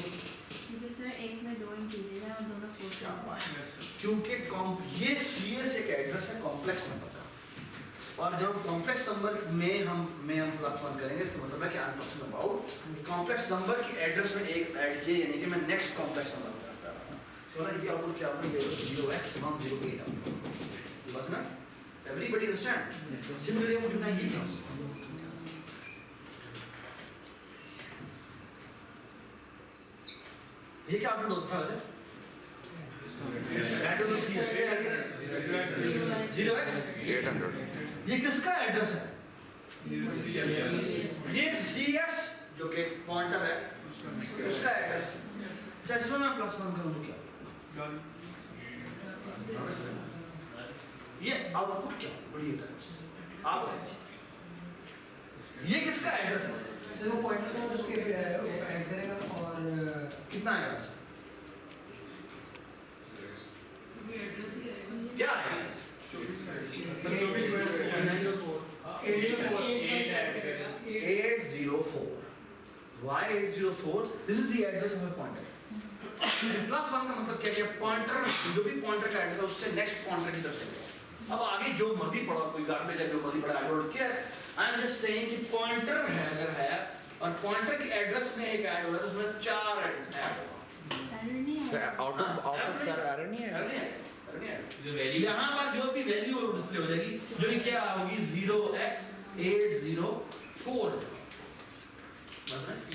S4: क्योंकि सर एक में 2 इंटीजर है और दोनों 4
S1: क्या बात है। क्योंकि ये CS एक एड्रेस है कॉम्प्लेक्स नंबर का और जब कॉम्प्लेक्स नंबर में हम +1 करेंगे इसका मतलब है कि आई am talking about complex number की एड्रेस में एक ऐड किए यानी कि मैं नेक्स्ट कॉम्प्लेक्स नंबर की तरफ जा रहा हूं। सो ना ये आउटपुट क्या आपने 0x108 बस ना एवरीबॉडी अंडरस्टैंड सिमिलरली हम लिखना ही है ये क्या आउटपुट होता था वैसे दैट इज CS 0x
S2: 800
S1: ये किसका एड्रेस है? ये CS जो कि पॉइंटर है उसका एड्रेस है। जैसे मैं +1 करूं तो क्या ये आउटपुट क्या बड़ी आप ये किसका एड्रेस है?
S6: सर वो पॉइंटर को उसके ऐड करेगा और
S1: कितना एड्रेस क्या है? 804. Why 804? This is the address of a pointer. +1 का मतलब क्या है? पॉइंटर जो भी पॉइंटर का एड्रेस है उससे नेक्स्ट पॉइंटर की तरफ चलेगा। अब आगे जो मर्जी पढ़ो, कोई गार्बेज है जो मर्जी पढ़ा, I don't care. I am just saying कि पॉइंटर है अगर है और पॉइंटर के एड्रेस में एक ऐड हो रहा है तो उसमें 4 ऐड होगा।
S4: एरर नहीं
S2: So,
S4: है।
S2: out of error नहीं है।
S1: एरर नहीं है। यहाँ पर जो भी वैल्यू डिस्प्ले हो जाएगी, जो कि क्या होगी 0x804।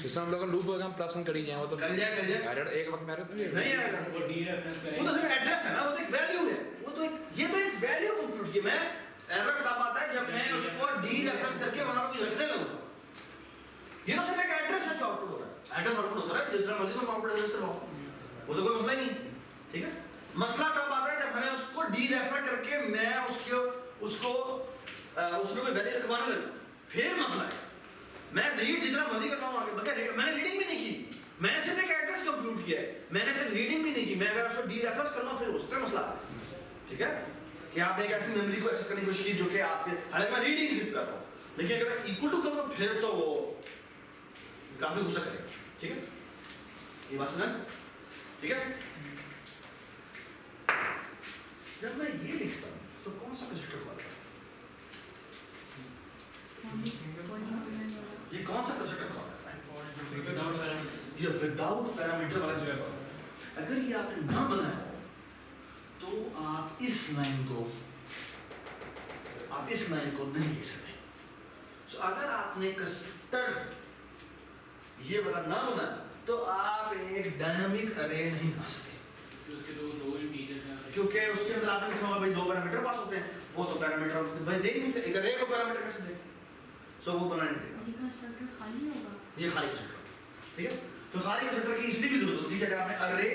S2: सिस्टम हम लोग लूप अगर हम +1 कर ही जाए वो तो
S1: कर जाए
S2: एरर एक वक्त में एरर तो
S1: नहीं आएगा।
S5: वो डी रेफरेंस
S1: वो तो सिर्फ एड्रेस है ना, वो तो एक वैल्यू है, वो तो ये तो एक वैल्यू कंप्यूट की। मैं एरर तब आता है जब मैं उसको डी रेफरेंस करके वहां पे रखने लगूंगा। ये तो सिर्फ एक एड्रेस है जो आउटपुट हो रहा है, एड्रेस आउटपुट होता है, जितना मर्जी तुम आउटपुट एड्रेस करवाओ, वो तो कोई मसला ही नहीं। ठीक है, मसला तब आता है जब मैं उसको डी रेफर करके मैं उसको उसमें कोई वैल्यू रखवाने लगूं, फिर मसला है। मैं रीड जितना मर्जी कर पाऊं आगे, मैंने रीडिंग भी नहीं की, मैं सिर्फ एक एड्रेस कंप्यूट किया है, मैंने तक रीडिंग भी नहीं की। मैं अगर उसको डी रेफरेंस कर लूं फिर हो सकता है मसला है। ठीक है, कि आपने एक ऐसी मेमोरी को एक्सेस करने की कोशिश की जो कि आपके, हालांकि मैं रीडिंग सिर्फ कर रहा हूं, लेकिन अगर मैं इक्वल टू करूंगा फिर तो वो काफी गुस्सा करेगा। ठीक है, ये बात समझ? ठीक है, जब मैं ये लिखता हूं तो कौन सा कंस्ट्रक्टर वाला है? ये कौन सा कंस्ट्रक्टर कॉल करता है? ये विदाउट पैरामीटर वाला जो है। अगर ये आपने ना बनाया हो तो आप इस लाइन को नहीं ले सकते। So, अगर आपने कंस्ट्रक्टर ये वाला ना बनाया तो आप एक डायनामिक अरे नहीं बना सकते, क्योंकि उसके अंदर आपने लिखा होगा भाई 2 पैरामीटर पास होते हैं, वो तो पैरामीटर भाई दे नहीं सकते, एक अरे को पैरामीटर कैसे दे? सो वो बनाने देगा।
S4: ये कंस्ट्रक्टर खाली होगा।
S1: ये खाली कंस्ट्रक्टर, ठीक है। तो खाली कंस्ट्रक्टर की इसलिए भी जरूरत होती है अगर आपने अरे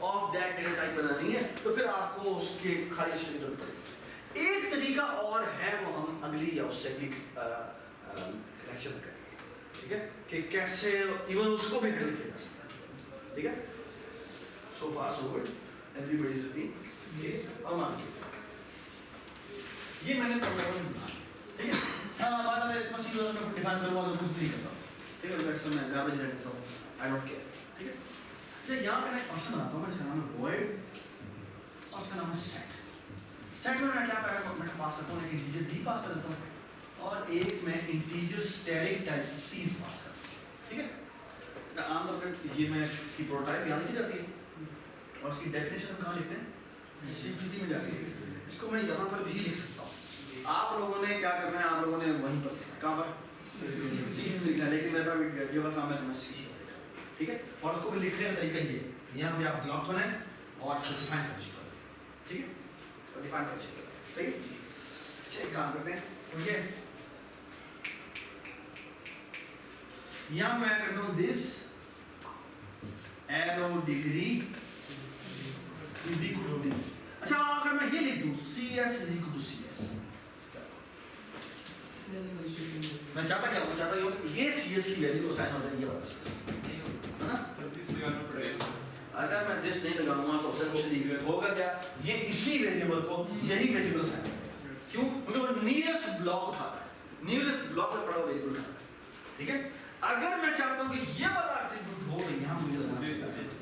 S1: ऑफ दैट डेटा टाइप बनानी है तो फिर आपको उसके खाली कंस्ट्रक्टर की जरूरत पड़ेगी। एक तरीका और है, वो हम अगली या उससे अगली लेक्चर में करेंगे। ठीक है, कि कैसे इवन उसको भी हैंडल किया जा सकता है। ठीक है, so far so good, everybody is happy. ये और मान लीजिए ये मैंने प्रोग्राम बना, ठीक है। बाद में इसको सीधा मैं डिफाइन करूंगा तो कुछ नहीं करता, ठीक है। मैक्सिमम मैं गार्बेज रख देता हूं, आई डोंट केयर। ठीक है, तो यहां पे मैं एक फंक्शन बनाता हूं, मैं इसका नाम है void और उसका नाम है set। set में मैं क्या पैरामीटर पास करता हूं, एक इंटीजर d पास कर देता हूं और एक मैं इंटीजर स्टैटिक टाइप c पास करता हूं। ठीक है, मैं आमतौर पर ये मैं इसकी प्रोटोटाइप यहां लिखी जाती है और इसकी डेफिनेशन कहां लिखते हैं? CPP में जाती है। इसको मैं यहां पर भी लिख सकता हूं। आप लोगों ने क्या करना है, आप लोगों ने वहीं पर कहां पर लिखना, लेकिन मेरे पास जो काम है तो मैं सीसी को लिखा। ठीक है, और उसको भी लिखने का तरीका ये है, यहाँ पे आप ब्लॉक बनाएं और डिफाइन कर चुका है। ठीक है, और डिफाइन कर चुका है। सही, चलिए काम करते हैं। ठीक है, यहाँ मैं करता हूँ this arrow degree is equal to d. अच्छा, अगर मैं ये लिख दूं CS is equal to CS, मैं चाहता क्या हूँ, मैं चाहता हूँ ये CS की वैल्यू असाइन हो जाए, ये वाला CS है ना। अगर मैं दिस नहीं लगाऊंगा तो उससे होगा क्या, ये इसी वेरिएबल को यही वेरिएबल असाइन करेगा। क्यों? क्योंकि वो नियरेस्ट ब्लॉक उठाता है, नियरेस्ट ब्लॉक पे पड़ा हुआ वेरिएबल उठाता है। ठीक है, अगर मैं चाहता हूँ कि ये वाला एट्रीब्यूट हो तो यहाँ मुझे लगाना है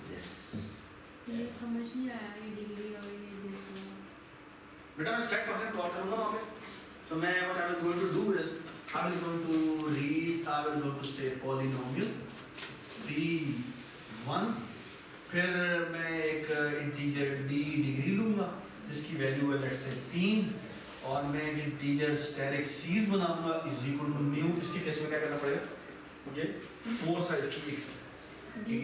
S1: दिस।
S4: ये समझ नहीं आया, ये डिग्री और ये दिस।
S1: बेटा मैं सेट फंक्शन कॉल करूंगा वहां पे, so मैं what I will going to do is I will going to read, I will going to say polynomial p1, फिर मैं एक इंटीजर d डिग्री लूंगा जिसकी वैल्यू है लेट्स से 3 और मैं एक इंटीजर स्टैटिक c's बनाऊंगा इज इक्वल टू न्यू। इसके केस में क्या करना पड़ेगा मुझे 4 साइज की एक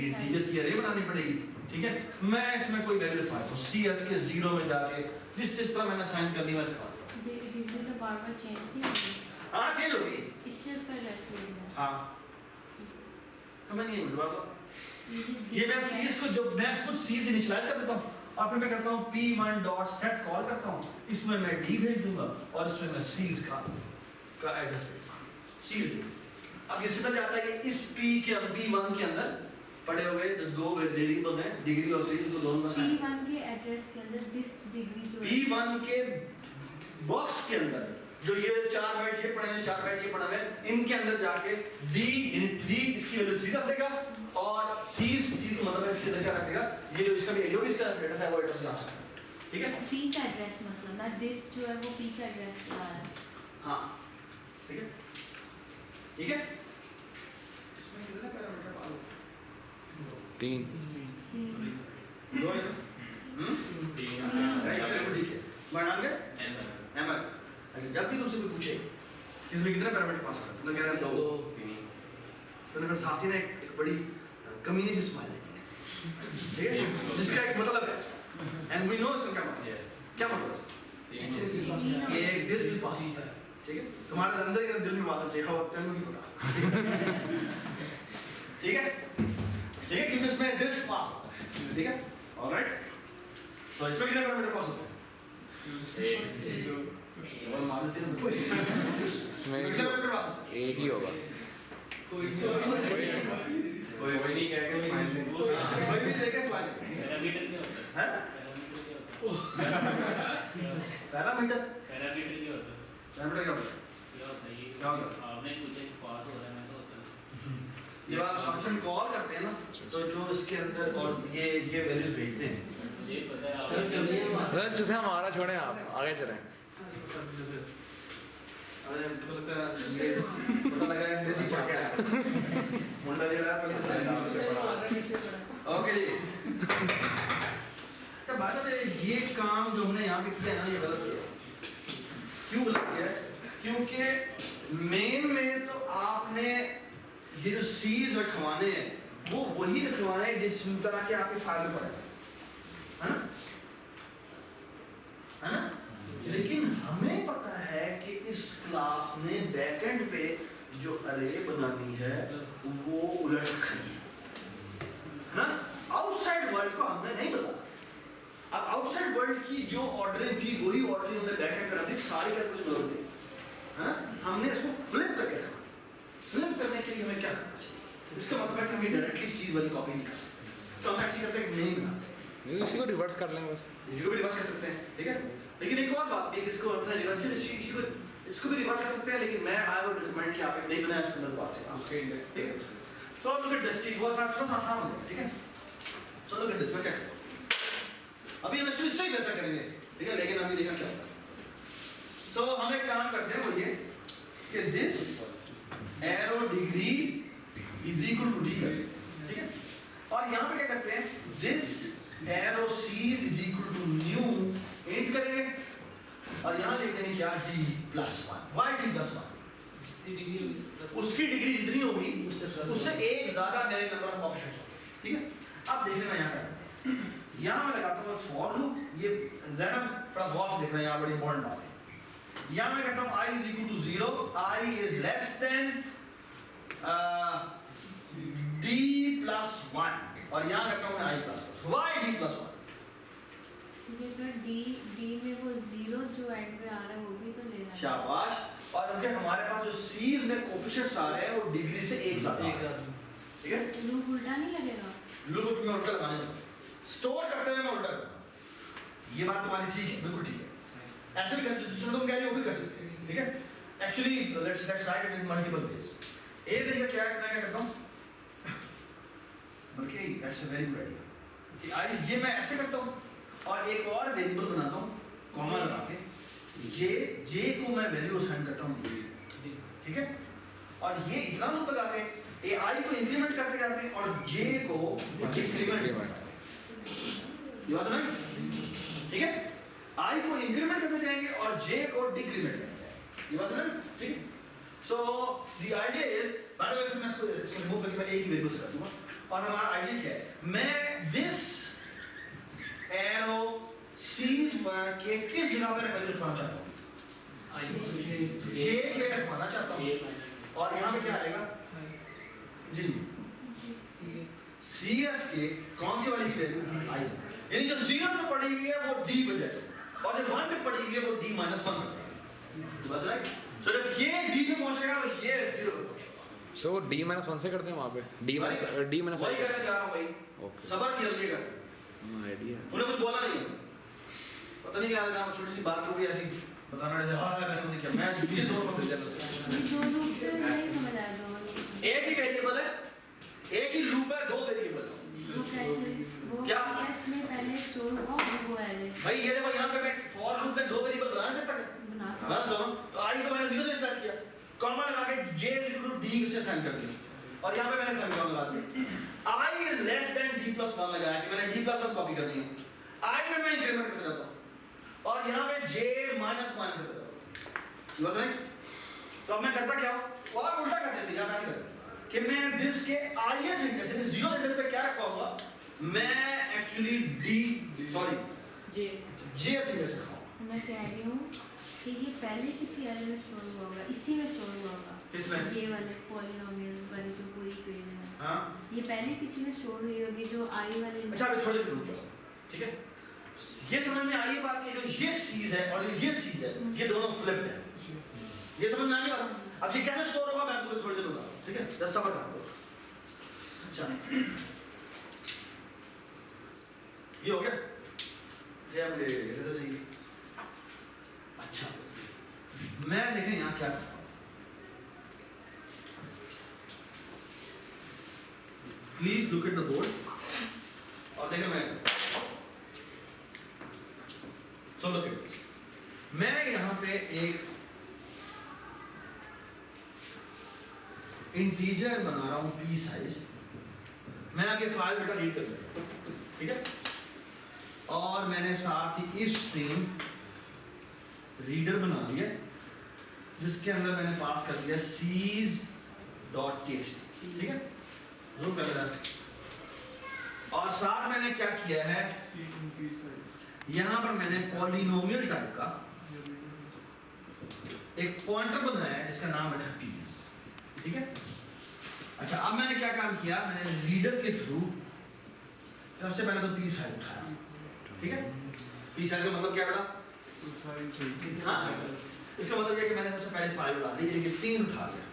S1: इंटीजर की अरे बनानी पड़ेगी। ठीक है, मैं इसमें कोई वैल्यू लिखवा दूं CS के 0 में जाके जिस तरह मैंने असाइन करनी है लिखवा दूं।
S4: डिग्री तो बार-बार चेंज नहीं होगी।
S1: हां चेंज होगी,
S4: इसलिए उसका रेस्ट ले लिया।
S1: हां समझ नहीं मिल रहा। ये मैं CS को जो मैं खुद C से इनिशियलाइज कर देता हूं और फिर मैं करता हूं p1 डॉट सेट कॉल करता हूं, इसमें मैं d भेज दूंगा और इसमें मैं C's का एड्रेस भेज दूंगा। C अब ये समझ आता है कि इस p1 के अंदर पड़े हुए दो वेरिएबल हैं डिग्री और C, तो दोनों का साइन
S4: p1 के एड्रेस के अंदर दिस डिग्री जो
S1: p1 के बॉक्स के अंदर जो ये 4 बाइट ये पड़े हैं, 4 बाइट ये पड़ा है, इनके अंदर जाके d यानी 3 इसकी वैल्यू 3 रख देगा और सीज मतलब है इसके अंदर क्या रखेगा, ये जो इसका भी जो भी इसका एड्रेस है वो एड्रेस यहाँ से, ठीक है।
S4: पीक एड्रेस मतलब ना दिस जो है वो पीक एड्रेस बता रहा है।
S1: हाँ ठीक है, ठीक है। इसमें कितने पैरामीटर पालो?
S2: 3
S1: दो है ना? ठीक है, तुम्हारा नाम क्या? अहमद। अच्छा जब भी तुमसे कोई पूछे कि इसमें कितने पैरामीटर पास होता है, तुमने कह रहा है 2, तो मेरे साथी ने एक बड़ी कमीनी सी स्माइल दी है, ठीक है, जिसका एक मतलब है, एंड वी नो इसका क्या मतलब है, क्या मतलब है ये एक दिस भी पास होता है, ठीक है, तुम्हारे अंदर ही दिल में बात होती है, हाँ तेरे को नहीं पता, ठीक है, ठीक है, क्योंकि इसमें दिस पास होता है, ठीक है, ऑलराइट। तो इसमें कितने पैरामीटर पास होते हैं? चलो मान लेते हैं
S2: इसमें
S1: कितने पैरामीटर पास होते हैं?
S2: 8 ही होगा।
S3: कोई नहीं कहेगा स्माइल से
S1: कोई भी देखे स्माइल
S7: पैरामीटर क्या होता है?
S1: है पैरामीटर
S7: पैरामीटर क्या होता है?
S1: पैरामीटर क्या होता है?
S7: क्या होता है ये?
S1: क्या होता है?
S7: आपने पूछा कि पास हो रहा है, मैं तो होता है।
S1: जब आप फंक्शन कॉल करते हैं ना तो जो इसके अंदर और ये वैल्यूज भेजते हैं,
S7: मुझे पता है
S6: सर
S7: आप
S6: चलिए
S2: सर जिसे हमारा छोड़ें आप आगे चलें।
S1: अरे तो लगता है ये पता लगा है अंग्रेजी पढ़ के आया मुंडा जेड़ा है पहले से पढ़ा। ओके जी, तो बात है ये काम जो हमने यहाँ पे किया है ना ये गलत किया। क्यों गलत किया है? क्योंकि मेन में तो आपने ये जो सीज रखवाने हैं वो वही रखवाने हैं जिस तरह के आपके फाइल में पड़े, है ना, है ना। लेकिन हमें पता है कि इस क्लास ने बैकएंड पे जो अरे बनानी है वो उलट रखनी है ना। आउटसाइड वर्ल्ड को हमने नहीं पता। अब आउटसाइड वर्ल्ड की जो ऑर्डरिंग थी वही ऑर्डरिंग हमने बैकएंड पर रखी, सारी का कुछ गलत है, हाँ? हमने इसको फ्लिप करके रखा। फ्लिप करने के लिए हमें क्या करना चाहिए? इसका मतलब है कि हमें डायरेक्टली सीज वाली कॉपी नहीं कर सकते, तो हम ऐसे करते हैं नहीं बनाते,
S2: इसी को रिवर्स कर लें बस।
S1: इसको भी रिवर्स कर सकते हैं, ठीक है। लेकिन एक और बात भी, इसको अपना रिवर्स इसको भी रिवर्स कर सकते हैं, लेकिन मैं आई वुड रिकमेंड कि आप एक नहीं बनाए उसके अंदर बात से
S3: उसके
S1: ठीक है। सो लुक एट दिस, वो थोड़ा आसान हो, ठीक है। सो लुक एट दिस, मैं क्या अभी हम एक्चुअली सही बेहतर करेंगे, ठीक है, लेकिन अभी देखा क्या होता है। सो हम एक काम करते हैं वो ये कि this arrow degree is equal to d करते हैं, ठीक है। और यहाँ पे क्या करते हैं, this arrow cs is equal to new int करेंगे और यहाँ लिख देंगे क्या d plus 1। Why d plus 1? उसकी डिग्री जितनी होगी उससे एक ज्यादा मेरे नंबर ऑफ कोएफिशिएंट्स होंगे, ठीक है। अब देखने में यहाँ क्या करते हैं, यहाँ मैं लगाता हूँ फॉर लूप, ये ज़रा थोड़ा गौर से देखना, यहाँ बड़ी इंपॉर्टेंट बात है। यहाँ मैं कहता हूँ i is equal to 0, i is less than d plus 1 और यहाँ कहता हूँ मैं i plus 1। Why d plus 1?
S4: क्योंकि सर डी में वो 0 जो एंड पे आ रहा है वो भी तो लेना है।
S1: शाबाश। और उनके हमारे पास जो सीज में कोएफिशिएंट्स आ रहे हैं वो डिग्री से एक ज्यादा आ रहे हैं, ठीक है।
S4: लूप उल्टा नहीं लगेगा?
S1: लूप में उल्टा लगाने दो, स्टोर करते हुए मैं उल्टा करूंगा, ये बात तुम्हारी ठीक है, बिल्कुल ठीक है। ऐसे भी कर दूसरा तुम कह रहे हो वो भी कर सकते हैं, ठीक है। Actually let's write it in multiple ways. एक तरीका क्या है, मैं क्या करता हूँ, बल्कि that's a very good idea कि आई ये मैं ऐसे करता हूँ और एक और वेरिएबल बनाता हूँ कॉमा लगा के, जे को मैं वैल्यू असाइन करता हूँ, ठीक है। और ये इतना लूप लगा के ए आई को इंक्रीमेंट करते जाते हैं और जे को डिक्रीमेंट करते हैं, ये बात है, ठीक है। आई को इंक्रीमेंट करते जाएंगे और जे को डिक्रीमेंट करते हैं, ये बात है, ठीक है। So the idea is, by the way मैं इसको रिमूव करके मैं एक ही वेरिएबल से कर दूंगा और हमारा आइडिया क्या है, मैं दिस एरो सीज बना के किस जगह पर वैल्यू रखना चाहता हूँ, जे पे रखवाना चाहता हूँ और यहाँ पे क्या आएगा जी, सी एस के कौन सी वाली वैल्यू आई, यानी जो 0 पे पड़ी हुई है वो d पे जाएगा और जो 1 पे पड़ी हुई है वो d -1 पे जाएगा, बस राइट। सो जब ये d पे पहुंचेगा तो ये 0 पे पहुंचेगा।
S2: सो d-1 से करते हैं वहाँ पे d-
S1: वही करने जा रहा हूँ भाई,
S2: ओके
S1: सबर की जल्दी कर,
S2: आइडिया
S1: तूने कुछ बोला नहीं, पता नहीं क्या लगा, छोटी सी बात हो गई ऐसी बताना है, हाँ मैंने क्या मैं ये दोनों को भेजा
S4: दो लूप से नहीं समझ आया, दोनों लूप।
S1: एक ही वेरिएबल है एक ही लूप है, 2 वेरिएबल।
S4: वो कैसे वो
S1: क्या?
S4: CS में पहले स्टोर हुआ और वो एरे
S1: भाई ये देखो यहाँ पे मैं फॉर लूप में 2 वेरिएबल बना सकता है,
S4: बना
S1: बना सकता हूँ। तो आई को मैंने 0 से स्टार्ट किया, कॉमा लगा के j इक्वल टू d से साइन कर दिया, और यहाँ पे मैंने सेमीकोलन लगा दिया। i is less than d plus 1 लगाया कि मैंने d प्लस 1 कॉपी करनी है। i में मैं इंक्रीमेंट करता रहता हूँ और यहाँ पे j माइनस 1 से करता हूँ, समझ रहे? तो अब मैं करता क्या हूँ, और उल्टा कर देते यहाँ पे कि मैं दिस के ith इंडेक्स यानी 0 इंडेक्स पे क्या रखा होगा, मैं एक्चुअली
S4: जे
S1: jth इंडेक्स रखा हूँ।
S4: मैं कह रही हूँ कि ये पहले किसी एरे में स्टोर हुआ होगा, इसी में स्टोर हुआ होगा।
S1: किसमें?
S4: ये वाले पॉलिनोमियल वाली जो पूरी इक्वेशन है,
S1: हाँ
S4: ये पहले किसी में स्टोर हुई होगी जो i वाले
S1: अच्छा, अभी थोड़ी देर रुक जाओ, ठीक है? ये समझ में आई बात कि जो ये चीज है और ये चीज है, ये दोनों फ्लिप्ड है। ये समझ में आ गई बात? अब ये कैसे स्टोर होगा मैं तुम्हें थोड़ी देर बताऊंगा, ठीक है? जस्ट सबर करो। अच्छा, ये हो गया? ये अब ये सही। अच्छा, मैं देखें यहाँ क्या करता हूँ। Please look at the board और देखें मैं सो लुक एट दिस। मैं यहाँ पे एक इंटीजर बना रहा हूँ p साइज। मैं आगे फाइल बेटा रीड कर लूँगा, ठीक है? और मैंने साथ ही इस स्ट्रीम रीडर बना दिया जिसके अंदर मैंने पास कर दिया sees.txt, ठीक है? जरूर कर लेना। और साथ मैंने क्या किया है, यहाँ पर मैंने पॉलिनोमियल टाइप का एक पॉइंटर बनाया है जिसका नाम रखा पीस, ठीक है? अच्छा, अब मैंने क्या काम किया, मैंने रीडर के थ्रू सबसे पहले तो पी साइज उठाया, ठीक है? पी साइज का मतलब क्या बेटा? हाँ, इसका मतलब ये कि मैंने सबसे पहले फाइल उठा ली, ये 3 उठा लिया,